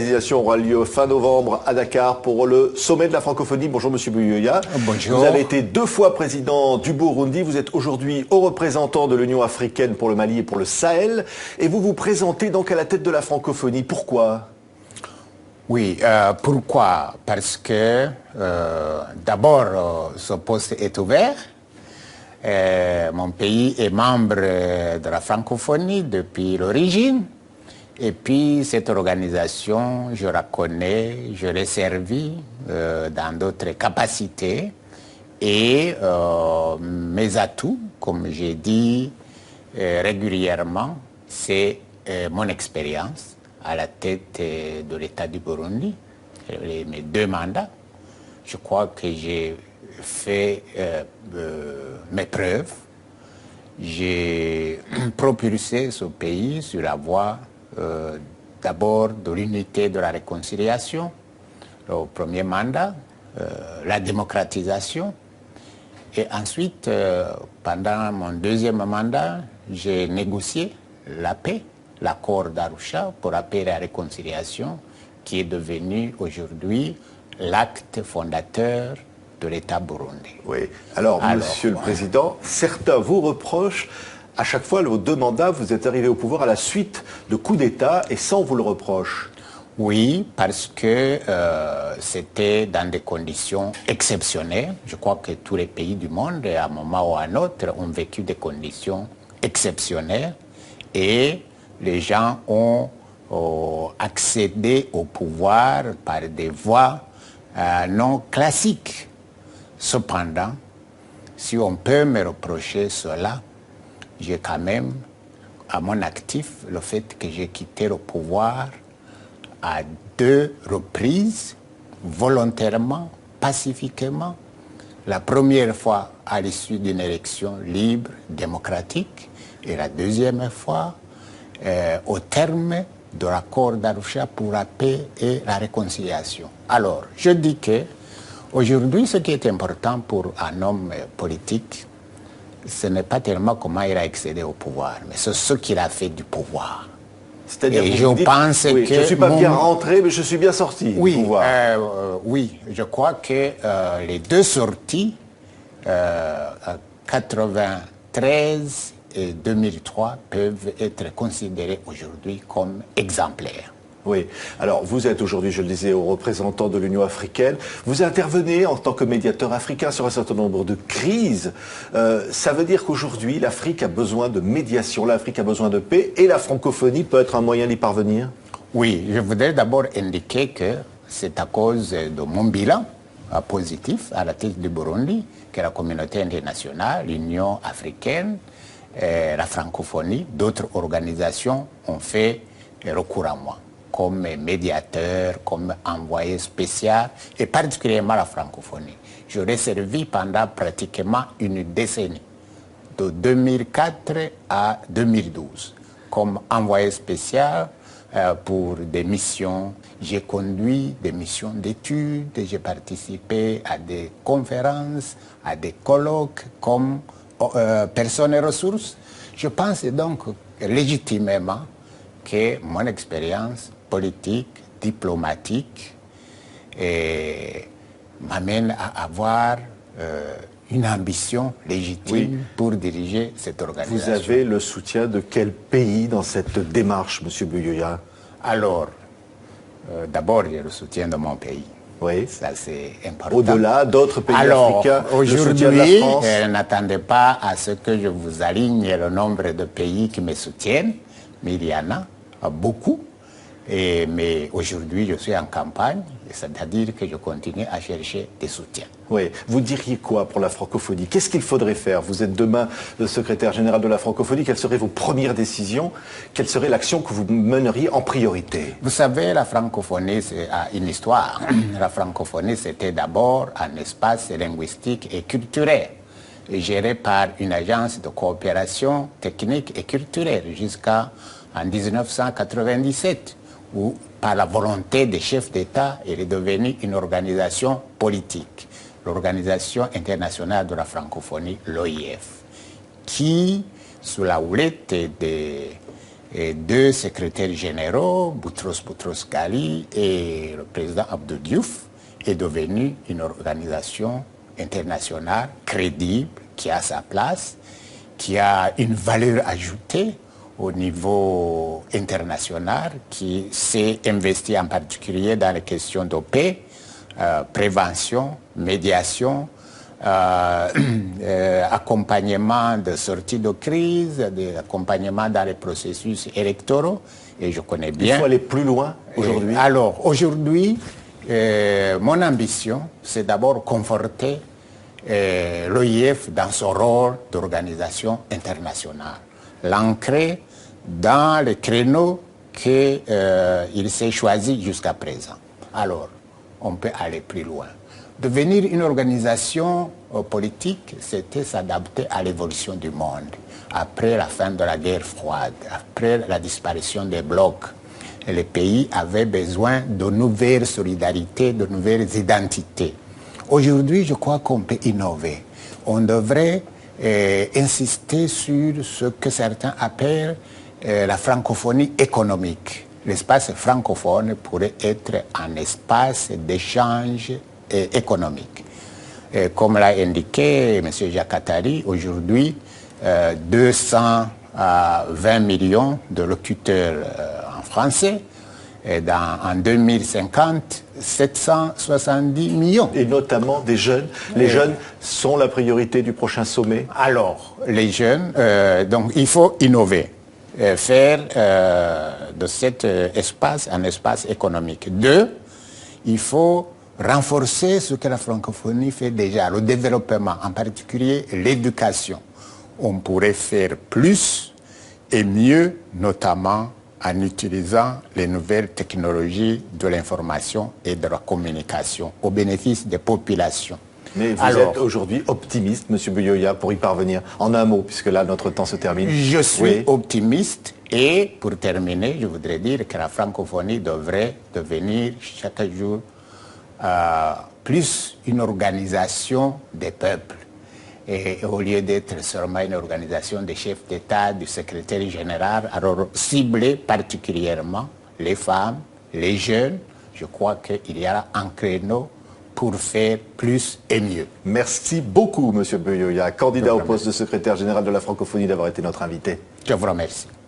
désignation aura lieu fin novembre à Dakar pour le sommet de la francophonie. Bonjour Monsieur Buyoya. Bonjour. Vous avez été 2 fois président du Burundi. Vous êtes aujourd'hui haut représentant de l'Union africaine pour le Mali et pour le Sahel. Et vous vous présentez donc à la tête de la francophonie. Pourquoi ? Oui, pourquoi? Parce que d'abord, ce poste est ouvert. Mon pays est membre de la francophonie depuis l'origine. Et puis cette organisation, je la connais, je l'ai servie dans d'autres capacités. Et mes atouts, comme j'ai dit régulièrement, c'est mon expérience à la tête de l'État du Burundi, mes 2 mandats. Je crois que j'ai fait mes preuves. J'ai propulsé ce pays sur la voie d'abord de l'unité de la réconciliation, le premier mandat, la démocratisation. Et ensuite, pendant mon 2e mandat, j'ai négocié la paix, l'accord d'Arusha pour la paix et la réconciliation, qui est devenu aujourd'hui l'acte fondateur de l'État burundais. Oui. Alors, Monsieur le Président, certains vous reprochent, à chaque fois, vos 2 mandats, vous êtes arrivé au pouvoir à la suite de coups d'État et sans vous le reproche. Oui, parce que c'était dans des conditions exceptionnelles. Je crois que tous les pays du monde, à un moment ou à un autre, ont vécu des conditions exceptionnelles et les gens ont accédé au pouvoir par des voies non classiques. Cependant, si on peut me reprocher cela, j'ai quand même à mon actif le fait que j'ai quitté le pouvoir à 2 reprises, volontairement, pacifiquement. La première fois à l'issue d'une élection libre, démocratique, et la 2e fois au terme de l'accord d'Arusha pour la paix et la réconciliation. Alors, je dis que aujourd'hui, ce qui est important pour un homme politique, ce n'est pas tellement comment il a accédé au pouvoir, mais c'est ce qu'il a fait du pouvoir. C'est-à-dire que je pense que je ne suis pas bien rentré, mais je suis bien sorti du pouvoir. Oui, je crois que les 2 sorties, 93 et 2003, peuvent être considérées aujourd'hui comme exemplaires. Oui. Alors, vous êtes aujourd'hui, je le disais, au représentant de l'Union africaine. Vous intervenez en tant que médiateur africain sur un certain nombre de crises. Ça veut dire qu'aujourd'hui, l'Afrique a besoin de médiation, l'Afrique a besoin de paix, et la francophonie peut être un moyen d'y parvenir? Oui, je voudrais d'abord indiquer que c'est à cause de mon bilan positif à la tête du Burundi que la communauté internationale, l'Union africaine, la francophonie, d'autres organisations ont fait recours à moi comme médiateur, comme envoyé spécial, et particulièrement la francophonie. Je l'ai servi pendant pratiquement une décennie, de 2004 à 2012, comme envoyé spécial pour des missions. J'ai conduit des missions d'études, j'ai participé à des conférences, à des colloques comme personnes et ressources. Je pense donc légitimement que mon expérience politique, diplomatique, m'amène à avoir une ambition légitime pour diriger cette organisation. Vous avez le soutien de quel pays dans cette démarche, Monsieur Buyoya? Alors, d'abord, j'ai le soutien de mon pays. Oui. Ça, c'est important. Au-delà d'autres pays africains, aujourd'hui, n'attendez pas à ce que je vous aligne le nombre de pays qui me soutiennent, mais il y en a beaucoup. Mais aujourd'hui, je suis en campagne, c'est-à-dire que je continue à chercher des soutiens. Oui. Vous diriez quoi pour la francophonie? Qu'est-ce qu'il faudrait faire? Vous êtes demain le secrétaire général de la francophonie. Quelles seraient vos premières décisions? Quelle serait l'action que vous mèneriez en priorité? Vous savez, la francophonie, c'est une histoire. La francophonie, c'était d'abord un espace linguistique et culturel, géré par une agence de coopération technique et culturelle jusqu'en 1997. Où, par la volonté des chefs d'État, elle est devenue une organisation politique, l'Organisation internationale de la francophonie, l'OIF, qui, sous la houlette de et 2 secrétaires généraux, Boutros Boutros-Ghali et le président Abdou Diouf, est devenue une organisation internationale crédible, qui a sa place, qui a une valeur ajoutée au niveau international, qui s'est investi en particulier dans les questions de paix, prévention, médiation, accompagnement de sortie de crise, accompagnement dans les processus électoraux, et je connais bien. Il faut aller plus loin aujourd'hui. Alors, aujourd'hui, mon ambition, c'est d'abord conforter l'OIF dans son rôle d'organisation internationale, l'ancrer dans les créneaux qu'il s'est choisi jusqu'à présent. Alors, on peut aller plus loin. Devenir une organisation politique, c'était s'adapter à l'évolution du monde. Après la fin de la guerre froide, après la disparition des blocs, les pays avaient besoin de nouvelles solidarités, de nouvelles identités. Aujourd'hui, je crois qu'on peut innover. On devrait insister sur ce que certains appellent la francophonie économique. L'espace francophone pourrait être un espace d'échange économique. Comme l'a indiqué M. Jacques Attali, aujourd'hui, 220 millions de locuteurs en français, et en 2050, 770 millions. Et notamment des jeunes. Les jeunes sont la priorité du prochain sommet. Alors, les jeunes, donc il faut innover, faire de cet espace un espace économique. 2, il faut renforcer ce que la francophonie fait déjà, le développement, en particulier l'éducation. On pourrait faire plus et mieux, notamment en utilisant les nouvelles technologies de l'information et de la communication au bénéfice des populations. Mais vous êtes aujourd'hui optimiste, M. Buyoya, pour y parvenir. En un mot, puisque là, notre temps se termine. Je suis optimiste et, pour terminer, je voudrais dire que la francophonie devrait devenir chaque jour plus une organisation des peuples. Et au lieu d'être seulement une organisation des chefs d'État, du secrétaire général, alors cibler particulièrement les femmes, les jeunes, je crois qu'il y a un créneau pour faire plus et mieux. Merci beaucoup, M. Buyoya, candidat au poste de secrétaire général de la francophonie, d'avoir été notre invité. Je vous remercie.